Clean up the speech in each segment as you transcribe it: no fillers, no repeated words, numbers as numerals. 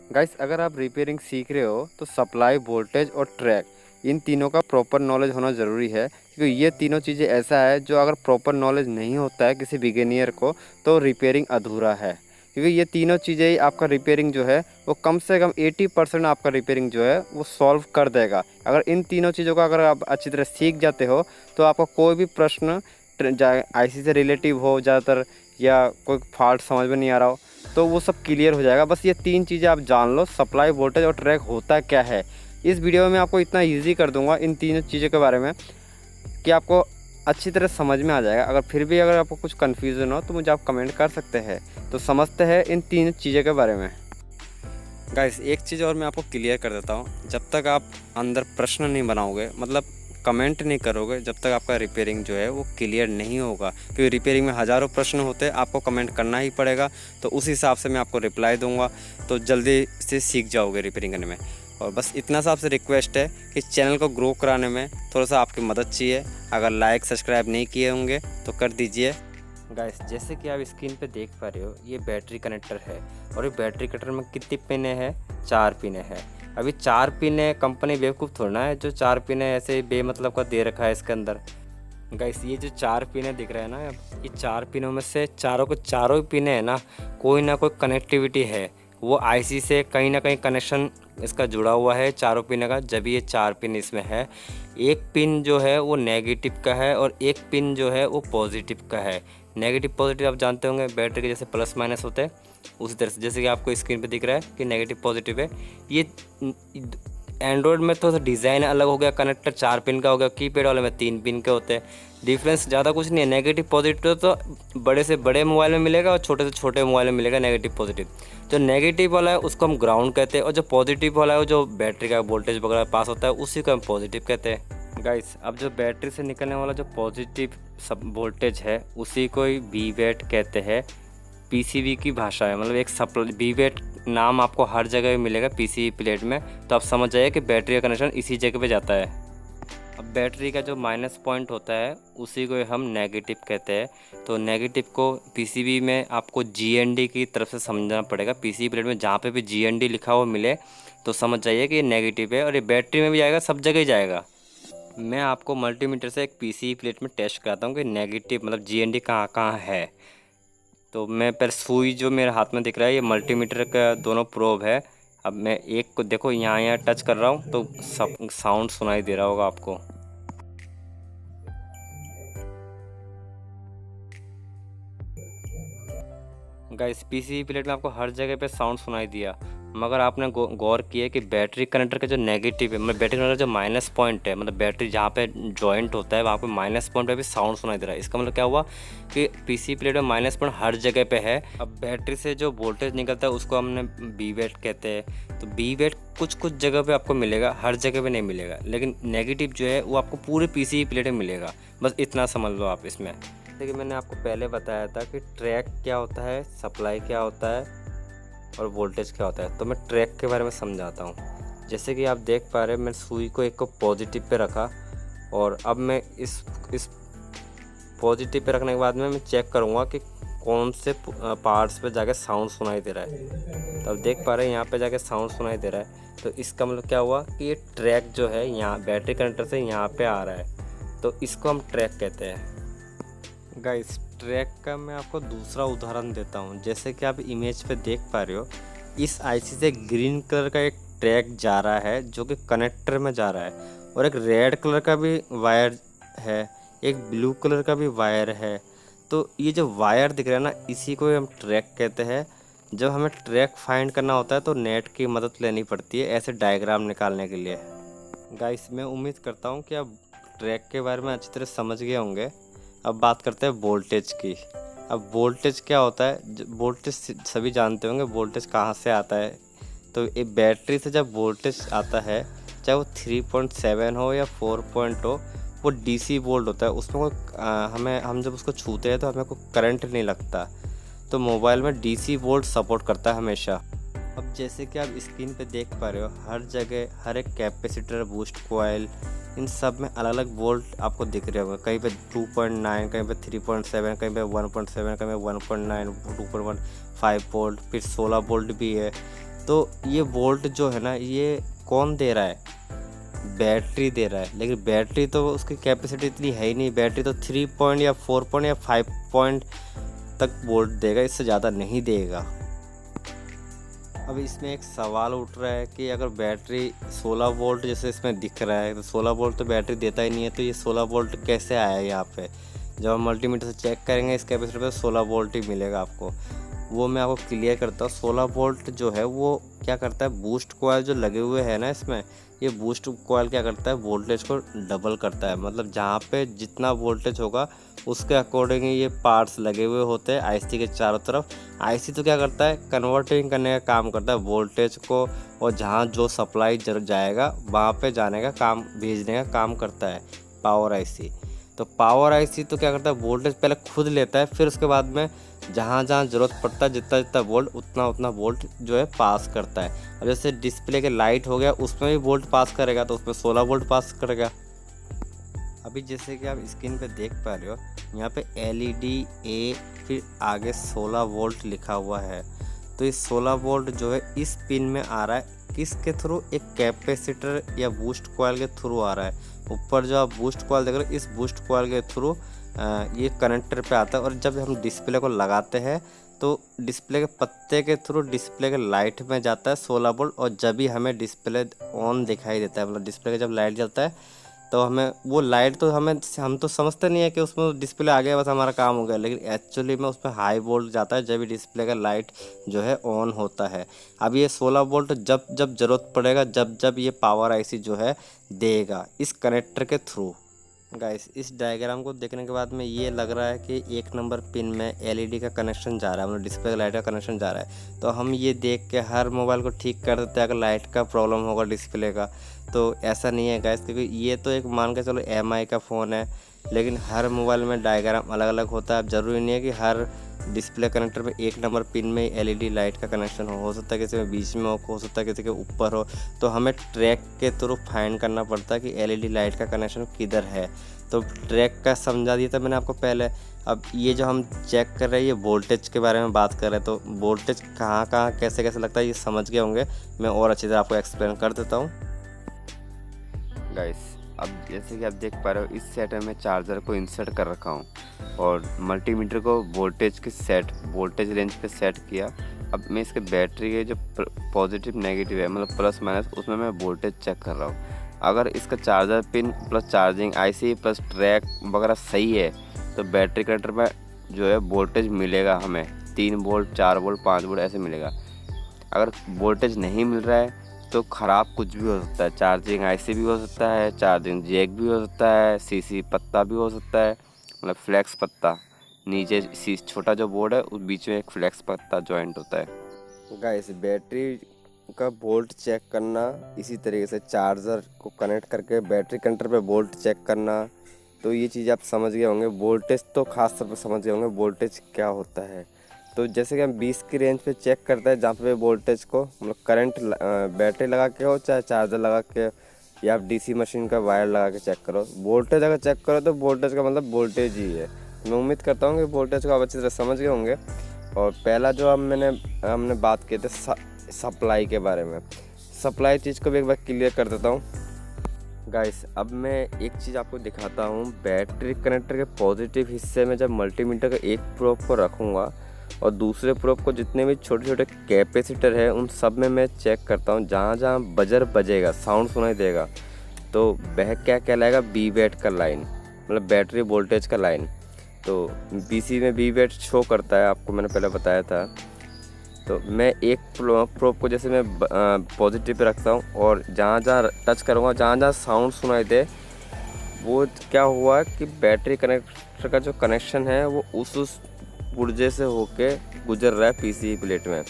Guys, अगर आप repairing सीख रहे हो तो सप्लाई, वोल्टेज और ट्रैक, इन तीनों का प्रॉपर नॉलेज होना ज़रूरी है, क्योंकि ये तीनों चीज़ें ऐसा है जो अगर प्रॉपर नॉलेज नहीं होता है किसी बिगिनियर को तो रिपेयरिंग अधूरा है। क्योंकि ये तीनों चीज़ें ही आपका रिपेयरिंग जो है वो कम से कम 80% आपका रिपेयरिंग जो है वो सॉल्व कर देगा। अगर इन तीनों चीज़ों का अगर आप अच्छी तरह सीख जाते हो तो आपका कोई भी प्रश्न आईसी से रिलेटिव हो ज़्यादातर, या कोई फॉल्ट समझ में नहीं आ रहा हो, तो वो सब क्लियर हो जाएगा। बस ये तीन चीज़ें आप जान लो, सप्लाई, वोल्टेज और ट्रैक होता क्या है। इस वीडियो में मैं आपको इतना ईजी कर दूंगा इन तीनों चीज़ों के बारे में कि आपको अच्छी तरह समझ में आ जाएगा। अगर फिर भी अगर आपको कुछ कन्फ्यूज़न हो तो मुझे आप कमेंट कर सकते हैं। तो समझते हैं इन तीन चीज़ों के बारे में। गाइस, एक चीज़ और मैं आपको क्लियर कर देता हूँ, जब तक आप अंदर प्रश्न नहीं बनाओगे, मतलब कमेंट नहीं करोगे, जब तक आपका रिपेयरिंग जो है वो क्लियर नहीं होगा। क्योंकि रिपेयरिंग में हज़ारों प्रश्न होते हैं, आपको कमेंट करना ही पड़ेगा। तो उस हिसाब से मैं आपको रिप्लाई दूंगा, तो जल्दी से सीख जाओगे रिपेयरिंग करने में। और बस इतना सा आपसे रिक्वेस्ट है कि चैनल को ग्रो कराने में थोड़ा सा आपकी मदद चाहिए। अगर लाइक सब्सक्राइब नहीं किए होंगे तो कर दीजिए। गाइस, जैसे कि आप स्क्रीन पे देख पा रहे हो, ये बैटरी कनेक्टर है। और ये बैटरी कनेक्टर में कितनी पिनें हैं? 4 पिनें हैं। अभी 4 पिनें कंपनी बेवकूफ़ थोड़ा है जो 4 पिनें ऐसे बेमतलब का दे रखा है इसके अंदर। गाइस, ये जो 4 पिनें दिख रहा है ना, ये 4 पिनों में से चारों को चारों ही पिनें है ना कोई कनेक्टिविटी है। वो आईसी से कहीं ना कहीं कनेक्शन इसका जुड़ा हुआ है चारों पिन का, जब ये 4 पिन इसमें है। एक पिन जो है वो नेगेटिव का है और एक पिन जो है वो पॉजिटिव का है। नेगेटिव पॉजिटिव आप जानते होंगे, बैटरी के जैसे प्लस माइनस होते हैं उसी तरह से, जैसे कि आपको स्क्रीन पे दिख रहा है कि नेगेटिव पॉजिटिव है। ये एंड्रॉयड में थोड़ा सा डिज़ाइन अलग हो गया, कनेक्टर 4 पिन का हो गया, कीपैड वाले में 3 पिन के होते हैं। डिफरेंस ज़्यादा कुछ नहीं है। नेगेटिव पॉजिटिव तो बड़े से बड़े मोबाइल में मिलेगा और छोटे से छोटे मोबाइल में मिलेगा नेगेटिव पॉजिटिव। जो नेगेटिव वाला है उसको हम ग्राउंड कहते हैं, और जो पॉजिटिव वाला है जो बैटरी का वोल्टेज वगैरह पास होता है उसी को हम पॉजिटिव कहते हैं। गाइस, अब जो बैटरी से निकलने वाला जो पॉजिटिव सब वोल्टेज है उसी को ही वी बैट कहते हैं। पीसीबी की भाषा है, मतलब एक सप्लाई वी बैट नाम आपको हर जगह मिलेगा पीसीबी प्लेट में। तो आप समझ जाइए कि बैटरी का कनेक्शन इसी जगह पे जाता है। अब बैटरी का जो माइनस पॉइंट होता है उसी को हम नेगेटिव कहते हैं। तो नेगेटिव को पीसीबी में आपको जीएनडी की तरफ से समझना पड़ेगा। पीसीबी प्लेट में जहाँ पे भी जीएनडी लिखा हुआ मिले तो समझ जाइए कि ये नेगेटिव है, और ये बैटरी में भी जाएगा, सब जगह ही जाएगा। मैं आपको मल्टीमीटर से एक पीसीबी प्लेट में टेस्ट कराता हूँ कि नेगेटिव मतलब जीएनडी कहाँ कहाँ है। तो मैं पहले सुई जो मेरे हाथ में दिख रहा है ये मल्टीमीटर का दोनों प्रोब है। अब मैं एक को देखो यहाँ टच कर रहा हूँ तो सब साउंड सुनाई दे रहा होगा आपको। गाइस, पीसीबी प्लेट में आपको हर जगह पे साउंड सुनाई दिया, मगर आपने गौर किया कि बैटरी कनेक्टर का जो नेगेटिव है, मतलब बैटरी कनेक्टर जो माइनस पॉइंट है, मतलब बैटरी जहाँ पे जॉइंट होता है वहाँ पे माइनस पॉइंट पे भी साउंड सुनाई दे रहा है। इसका मतलब क्या हुआ कि पीसीबी प्लेट में माइनस पॉइंट हर जगह पे है। अब बैटरी से जो वोल्टेज निकलता है उसको हमने बी बैट कहते हैं। तो बी बैट कुछ कुछ जगह पे आपको मिलेगा, हर जगह पे नहीं मिलेगा, लेकिन नेगेटिव जो है वो आपको पूरे पीसीबी प्लेट में मिलेगा। बस इतना समझ लो आप इसमें। जैसे कि मैंने आपको पहले बताया था कि ट्रैक क्या होता है, सप्लाई क्या होता है और वोल्टेज क्या होता है, तो मैं ट्रैक के बारे में समझाता हूँ। जैसे कि आप देख पा रहे हैं, मैं सुई को एक को पॉजिटिव पे रखा, और अब मैं इस पॉजिटिव पे रखने के बाद में मैं चेक करूँगा कि कौन से पार्ट्स पे जाके साउंड सुनाई दे रहा है। तो अब देख पा रहे हैं यहाँ पे जाके साउंड सुनाई दे रहा है। तो इसका मतलब क्या हुआ कि ये ट्रैक जो है यहाँ बैटरी कनेक्टर से यहाँ पे आ रहा है, तो इसको हम ट्रैक कहते हैं। गाइस, ट्रैक का मैं आपको दूसरा उदाहरण देता हूँ। जैसे कि आप इमेज पे देख पा रहे हो, इस आईसी से ग्रीन कलर का एक ट्रैक जा रहा है जो कि कनेक्टर में जा रहा है, और एक रेड कलर का भी वायर है, एक ब्लू कलर का भी वायर है। तो ये जो वायर दिख रहा है ना, इसी को हम ट्रैक कहते हैं। जब हमें ट्रैक फाइंड करना होता है तो नेट की मदद लेनी पड़ती है ऐसे डायग्राम निकालने के लिए। गाइस, मैं उम्मीद करता हूँ कि आप ट्रैक के बारे में अच्छी तरह समझ गए होंगे। अब बात करते हैं वोल्टेज की। अब वोल्टेज क्या होता है? वोल्टेज सभी जानते होंगे, वोल्टेज कहाँ से आता है। तो एक बैटरी से जब वोल्टेज आता है, चाहे वो 3.7 हो या 4 हो, वो डीसी वोल्ट होता है। उसमें कोई हम जब उसको छूते हैं तो हमें कोई करंट नहीं लगता। तो मोबाइल में डीसी वोल्ट सपोर्ट करता है हमेशा। अब जैसे कि आप स्क्रीन पे देख पा रहे हो, हर जगह हर एक कैपेसिटर, बूस्ट कॉइल, इन सब में अलग अलग वोल्ट आपको दिख रहे होंगे। कहीं पे 2.9, कहीं पे 3.7, कहीं पे 1.7, कहीं पे 1.9, 2.1, 5 वोल्ट, फिर 16 वोल्ट भी है। तो ये वोल्ट जो है ना, ये कौन दे रहा है? बैटरी दे रहा है। लेकिन बैटरी तो उसकी कैपेसिटी इतनी है ही नहीं, बैटरी तो 3 पॉइंट या 4 पॉइंट या 5 पॉइंट तक वोल्ट देगा, इससे ज़्यादा नहीं देगा। अब इसमें एक सवाल उठ रहा है कि अगर बैटरी 16 वोल्ट जैसे इसमें दिख रहा है, तो 16 वोल्ट तो बैटरी देता ही नहीं है, तो ये 16 वोल्ट कैसे आया यहाँ पे? जब हम मल्टीमीटर से चेक करेंगे इस कैपेसिटर पे 16 वोल्ट ही मिलेगा आपको। वो मैं आपको क्लियर करता हूँ। 16 वोल्ट जो है वो क्या करता है, बूस्ट कॉइल जो लगे हुए हैं ना इसमें, ये बूस्ट कॉइल क्या करता है, वोल्टेज को डबल करता है। मतलब जहाँ पे जितना वोल्टेज होगा उसके अकॉर्डिंग ये पार्ट्स लगे हुए होते हैं आईसी के चारों तरफ। आईसी तो क्या करता है, कन्वर्टिंग करने का काम करता है वोल्टेज को, और जहाँ जो सप्लाई जाएगा वहाँ पे जाने का काम, भेजने का काम करता है पावर आईसी। तो पावर आईसी तो क्या करता है, वोल्टेज पहले खुद लेता है, फिर उसके बाद में जहाँ जहाँ ज़रूरत पड़ता है जितना जितना वोल्ट उतना वोल्ट जो है पास करता है। अब जैसे डिस्प्ले के लाइट हो गया, उसमें भी वोल्ट पास करेगा, तो उसमें 16 वोल्ट पास करेगा। अभी जैसे कि आप स्क्रीन पे देख पा रहे हो, यहाँ पे LED A फिर आगे 16 वोल्ट लिखा हुआ है। तो इस 16 वोल्ट जो है इस पिन में आ रहा है, किसके थ्रू, एक कैपेसिटर या बूस्ट कॉइल के थ्रू आ रहा है। ऊपर जो आप बूस्ट कॉइल देख रहे हो, इस बूस्ट कॉइल के थ्रू ये कनेक्टर पे आता है, और जब हम डिस्प्ले को लगाते हैं तो डिस्प्ले के पत्ते के थ्रू डिस्प्ले के लाइट में जाता है 16 वोल्ट। और जब भी हमें डिस्प्ले ऑन दिखाई देता है, मतलब डिस्प्ले का जब लाइट जलता है, तो हमें वो लाइट तो हम तो समझते नहीं है कि उसमें डिस्प्ले आ गया, बस हमारा काम हो गया। लेकिन एक्चुअली में उसमें हाई वोल्ट जाता है जब भी डिस्प्ले का लाइट जो है ऑन होता है। अब ये 16 वोल्ट जब जब ज़रूरत पड़ेगा, जब जब ये पावर आईसी जो है देगा इस कनेक्टर के थ्रू। गाइस, इस डायग्राम को देखने के बाद में ये लग रहा है कि 1 नंबर पिन में LED का कनेक्शन जा रहा है, मतलब डिस्प्ले लाइट का कनेक्शन जा रहा है। तो हम ये देख के हर मोबाइल को ठीक कर देते हैं अगर लाइट का प्रॉब्लम होगा डिस्प्ले का। तो ऐसा नहीं है गाइस, क्योंकि ये तो एक मान के चलो MI का फ़ोन है, लेकिन हर मोबाइल में डायग्राम अलग अलग होता है। अब ज़रूरी नहीं है कि हर डिस्प्ले कनेक्टर में 1 नंबर पिन में LED लाइट का कनेक्शन हो सकता है किसी में बीच में हो सकता है किसी के ऊपर हो। तो हमें ट्रैक के थ्रू फाइंड करना पड़ता है कि LED लाइट का कनेक्शन किधर है। तो ट्रैक का समझा दिया था मैंने आपको पहले। अब ये जो हम चेक कर रहे हैं, ये वोल्टेज के बारे में बात कर रहे हैं, तो वोल्टेज कहाँ कहाँ कैसे कैसे लगता है ये समझ गए होंगे। मैं और अच्छी तरह आपको एक्सप्लेन कर देता हूँ। गाइस, अब जैसे कि आप देख पा रहे हो, इस सेट में मैं चार्जर को इंसर्ट कर रखा हूँ और मल्टीमीटर को वोल्टेज रेंज पे सेट किया। अब मैं इसके बैटरी के जो पॉजिटिव नेगेटिव है, मतलब प्लस माइनस, उसमें मैं वोल्टेज चेक कर रहा हूँ। अगर इसका charger pin plus charging IC plus track वगैरह सही है, तो बैटरी कनेक्टर में जो है वोल्टेज मिलेगा हमें 3 वोल्ट 4 वोल्ट 5 वोल्ट ऐसे मिलेगा। अगर वोल्टेज नहीं मिल रहा है तो ख़राब कुछ भी हो सकता है, चार्जिंग आईसी भी हो सकता है, चार्जिंग जैक भी हो सकता है, सीसी पत्ता भी हो सकता है, मतलब फ्लैक्स पत्ता, नीचे छोटा जो बोर्ड है उस बीच में एक फ्लैक्स पत्ता जॉइंट होता है। गाइस, बैटरी का वोल्ट चेक करना इसी तरीके से, चार्जर को कनेक्ट करके बैटरी कनेक्टर पे वोल्ट चेक करना। तो ये चीज़ आप समझ गए होंगे। वोल्टेज तो खास तौर पर समझ गए होंगे वोल्टेज क्या होता है। तो जैसे कि हम 20 की रेंज पे चेक करते हैं, जहाँ पे वोल्टेज को मतलब करंट बैटरी लगा के हो चाहे चार्जर लगा के, या आप DC मशीन का वायर लगा के चेक करो, वोल्टेज अगर चेक करो तो वोल्टेज का मतलब वोल्टेज ही है। मैं उम्मीद करता हूँ कि वोल्टेज को आप अच्छी तरह समझ गए होंगे। और पहला जो हमने बात किए थे सप्लाई के बारे में, सप्लाई चीज़ को भी एक बार क्लियर कर देता हूँ। गाइस, अब मैं एक चीज़ आपको दिखाता हूँ। बैटरी कनेक्टर के पॉजिटिव हिस्से में जब मल्टीमीटर का एक प्रोब को रखूँगा और दूसरे प्रोब को जितने भी छोटे छोटे कैपेसिटर है उन सब में मैं चेक करता हूँ। जहाँ जहाँ बजर बजेगा, साउंड सुनाई देगा, तो वह क्या कहलाएगा, बी बैट का लाइन, मतलब बैटरी वोल्टेज का लाइन। तो PC में बी बैट शो करता है, आपको मैंने पहले बताया था। तो मैं एक प्रोब को जैसे मैं पॉजिटिव पे रखता हूँ और जहाँ जहाँ टच करूँगा, जहाँ जहाँ साउंड सुनाई दे, वो क्या हुआ कि बैटरी कनेक्टर का जो कनेक्शन है वो उस पुर्जे से होके गुजर रहा है PCB प्लेट में।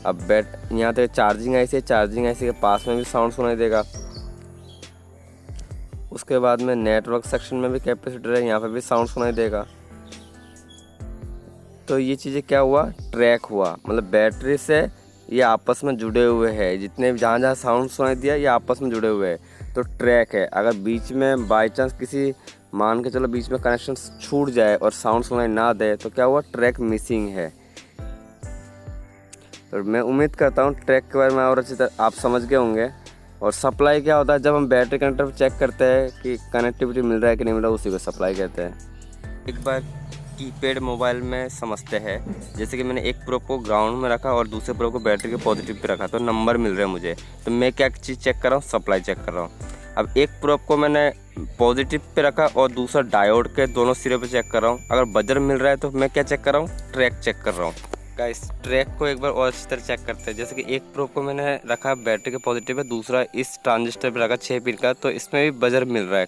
अब यहाँ तक चार्जिंग आईसी के पास में भी साउंड सुनाई देगा। उसके बाद में नेटवर्क सेक्शन में भी कैपेसिटर है, यहाँ पे भी साउंड सुनाई देगा। तो ये चीज़ें क्या हुआ, ट्रैक हुआ, मतलब बैटरी से ये आपस में जुड़े हुए हैं। जितने जहाँ जहाँ साउंड सुनाई दिया ये आपस में जुड़े हुए हैं, तो ट्रैक है। अगर बीच में बाई चांस किसी, मान के चलो बीच में कनेक्शन छूट जाए और साउंड सुनाई ना दे, तो क्या हुआ, ट्रैक मिसिंग है। और मैं उम्मीद करता हूँ ट्रैक के बारे में और अच्छी तरह आप समझ गए होंगे। और सप्लाई क्या होता है, जब हम बैटरी कनेक्टर पर चेक करते हैं कि कनेक्टिविटी मिल रहा है कि नहीं मिल रहा, उसी को सप्लाई कहते हैं। एक बार कीपैड मोबाइल में समझते हैं, जैसे कि मैंने एक प्रोब को ग्राउंड में रखा और दूसरे प्रोब को बैटरी के पॉजिटिव पे रखा, तो नंबर मिल रहे हैं मुझे। तो मैं क्या चीज़ चेक कर रहा हूँ, सप्लाई चेक कर रहा हूँ। अब एक प्रोब को मैंने पॉजिटिव पे रखा और दूसरा डायोड के दोनों सिरे पे चेक कर रहा हूँ। अगर बजर मिल रहा है तो मैं क्या चेक कर रहा हूँ, ट्रैक चेक कर रहा हूँ। गाइस ट्रैक को एक बार और अच्छी तरह चेक करते हैं। जैसे कि एक प्रोब को मैंने रखा बैटरी के पॉजिटिव पे, दूसरा इस ट्रांजिस्टर पे रखा 6 पिन का, तो इसमें भी बजर मिल रहा है।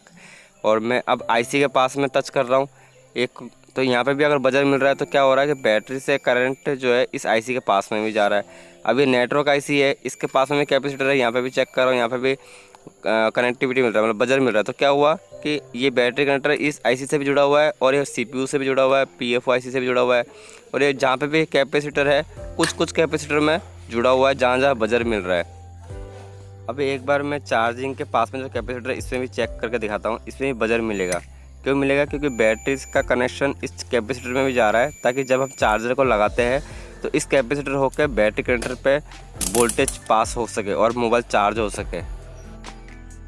और मैं अब आईसी के पास में टच कर रहा हूँ एक, तो यहाँ पे भी अगर बजर मिल रहा है तो क्या हो रहा है कि बैटरी से करंट जो है इस आईसी के पास में भी जा रहा है। अब ये नेटवर्क आईसी है, इसके पास में कैपेसिटर है, यहाँ पे भी चेक कर रहा हूँ, यहाँ पे भी कनेक्टिविटी मिल रहा है, मतलब बजर मिल रहा है। तो क्या हुआ कि ये बैटरी कनेक्टर इस आईसी से भी जुड़ा हुआ है और ये सीपीयू से भी जुड़ा हुआ है, पीएफओ आईसी से भी जुड़ा हुआ है। और ये जहाँ पे भी कैपेसिटर है, कुछ कैपेसिटर में जुड़ा हुआ है जहाँ जहाँ बजर मिल रहा है। अब एक बार मैं चार्जिंग के पास में जो कैपेसिटर है इसमें भी चेक करके दिखाता हूँ, इसमें भी बजर मिलेगा। क्यों मिलेगा, क्योंकि बैटरी का कनेक्शन इस कैपेसिटर में भी जा रहा है, ताकि जब हम चार्जर को लगाते हैं तो इस कैपेसिटर होकर बैटरी कनेक्टर पे वोल्टेज पास हो सके और मोबाइल चार्ज हो सके।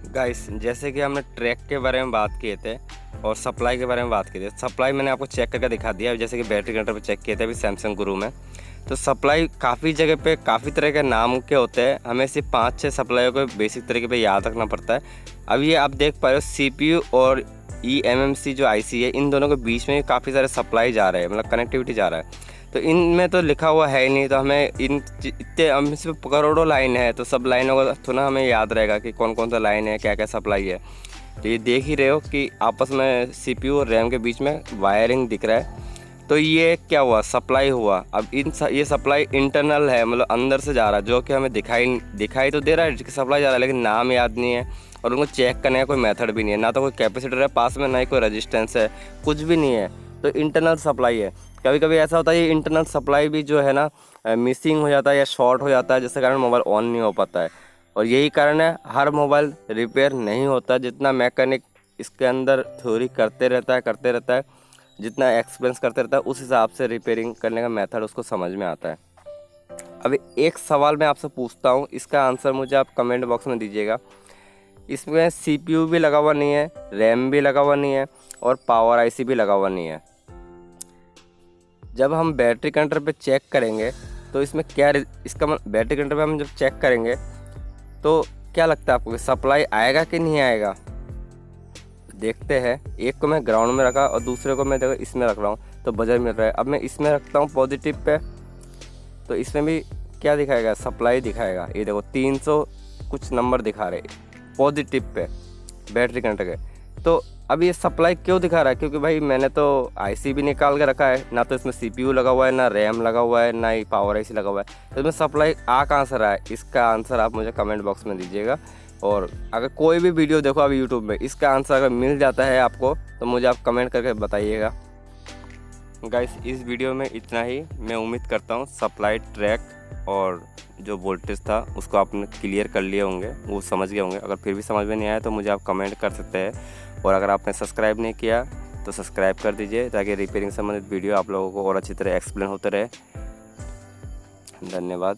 गाइस जैसे कि हमने ट्रैक के बारे में बात किए थे और सप्लाई के बारे में बात की थी। सप्लाई मैंने आपको चेक करके दिखा दिया, जैसे कि बैटरी कनेक्टर पे चेक किए थे अभी सैमसंग गुरु में। तो सप्लाई काफ़ी जगह पे काफ़ी तरह के नाम के होते हैं, हमें सिर्फ 5-6 सप्लाईयों को बेसिक तरीके पे याद रखना पड़ता है। अब ये आप देख पा रहे हो सीपीयू और eMMC जो आईसी है, इन दोनों के बीच में काफ़ी सारे सप्लाई जा रहे हैं, मतलब कनेक्टिविटी जा रहा है। तो इनमें तो लिखा हुआ है ही नहीं, तो हमें इतने हम सिर्फ करोड़ों लाइन है, तो सब लाइनों का थोड़ा हमें याद रहेगा कि कौन कौन सा लाइन है, क्या क्या सप्लाई है। तो ये देख ही रहे हो कि आपस में सीपीयू और रैम के बीच में वायरिंग दिख रहा है। तो ये क्या हुआ, सप्लाई हुआ। अब ये सप्लाई इंटरनल है, मतलब अंदर से जा रहा है, जो कि हमें दिखाई तो दे रहा है कि सप्लाई जा रहा है, लेकिन नाम याद नहीं है और उनको चेक करने का कोई मेथड भी नहीं है। ना तो कोई कैपेसिटर है पास में, ना ही कोई रेजिस्टेंस है, कुछ भी नहीं है। तो इंटरनल सप्लाई है। कभी कभी ऐसा होता है ये इंटरनल सप्लाई भी जो है ना मिसिंग हो जाता है या शॉर्ट हो जाता है, जिसके कारण मोबाइल ऑन नहीं हो पाता है। और यही कारण है हर मोबाइल रिपेयर नहीं होता। जितना मैकेनिक इसके अंदर थ्योरी करते रहता है, जितना एक्सपीरियंस करते रहता है, उस हिसाब से रिपेयरिंग करने का मेथड उसको समझ में आता है। अभी एक सवाल मैं आपसे पूछता हूँ, इसका आंसर मुझे आप कमेंट बॉक्स में दीजिएगा। इसमें सीपीयू भी लगा हुआ नहीं है, रैम भी लगा हुआ नहीं है और पावर आईसी भी लगा हुआ नहीं है। जब हम बैटरी कनेक्टर पे चेक करेंगे तो इसमें क्या इसका बैटरी कनेक्टर पे हम जब चेक करेंगे तो क्या लगता है आपको, सप्लाई आएगा कि नहीं आएगा? देखते हैं। एक को मैं ग्राउंड में रखा और दूसरे को मैं देखो इसमें रख रहा हूँ, तो बजर मिल रहा है। अब मैं इसमें रखता हूँ पॉजिटिव पे, तो इसमें भी क्या दिखाएगा, सप्लाई दिखाएगा। ये देखो 300 कुछ नंबर दिखा रहे पॉजिटिव पे बैटरी कनेक्टर के। तो अब ये सप्लाई क्यों दिखा रहा है, क्योंकि भाई मैंने तो आईसी भी निकाल के रखा है, ना तो इसमें सीपीयू लगा हुआ है, ना रैम लगा हुआ है, ना ही पावर आईसी लगा हुआ है। तो इसमें सप्लाई आ कहाँ से रहा है, इसका आंसर आप मुझे कमेंट बॉक्स में दीजिएगा। और अगर कोई भी वीडियो देखो अभी यूट्यूब में, इसका आंसर अगर मिल जाता है आपको तो मुझे आप कमेंट करके बताइएगा। गाइस इस वीडियो में इतना ही। मैं उम्मीद करता हूँ सप्लाई, ट्रैक और जो वोल्टेज था उसको आपने क्लियर कर लिए होंगे, वो समझ गए होंगे। अगर फिर भी समझ में नहीं आया तो मुझे आप कमेंट कर सकते हैं। और अगर आपने सब्सक्राइब नहीं किया तो सब्सक्राइब कर दीजिए, ताकि रिपेयरिंग संबंधित वीडियो आप लोगों को और अच्छी तरह एक्सप्लेन होते रहे। धन्यवाद।